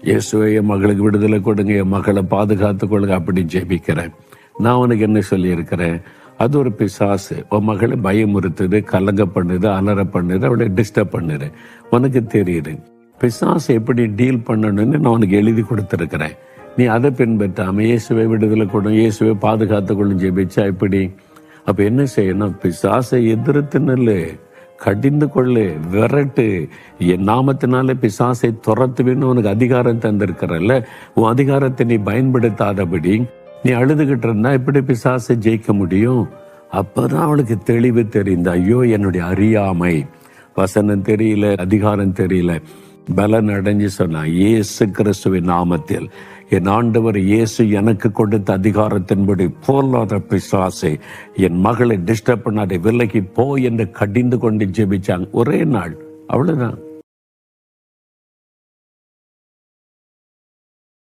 இயேசுவே என் மகளுக்கு விடுதலை கொடுங்க, என் மகளை பாதுகாத்து கொள்ளுங்க அப்படி ஜெபிக்கிறேன். நான் உனக்கு என்ன சொல்லியிருக்கிறேன்? அது ஒரு பிசாசு. உன் மகளை பயமுறுத்துது, கலங்க பண்ணுது, அலற பண்ணுது, அவளை டிஸ்டர்ப் பண்ணுது. உனக்கு தெரியுது பிசாசு எப்படி டீல் பண்ணணும்னு நான் உனக்கு எழுதி கொடுத்துருக்கிறேன். நீ அதை பின்பற்றாம இயேசுவை விடுதலை கொடும், இயேசுவை பாதுகாத்து கொள்ளும் ஜெபிச்சா எப்படி? அப்போ என்ன செய்யணும்? பிசாசை எதிர்த்து நில்லு, கடிந்து கொள்ளு, விரட்டு. என் நாமத்தினாலே பிசாசை துரத்துவேன்னு உனக்கு அதிகாரம் தந்திருக்கிறல்ல, உன் அதிகாரத்தை நீ பயன்படுத்தாதபடி நீ அழுதுகிட்டு இருந்தா எப்படி பிசாசை ஜெயிக்க முடியும்? அப்பதான் அவளுக்கு தெளிவு தெரிந்த, ஐயோ என்னுடைய அறியாமை, வசனம் தெரியல, அதிகாரம் தெரியல, பலன் அடைஞ்சு சொன்னா, இயேசு கிறிஸ்துவின் நாமத்தில் என் ஆண்டவர் இயேசு எனக்கு கொடுத்த அதிகாரத்தின்படி போலாத பிசாசை என் மகளை டிஸ்டர்ப் பண்ணாதே, விலகி போ என்று கடிந்து கொண்டு ஜெபிச்சாங்க. ஒரே நாள், அவ்வளவுதான்.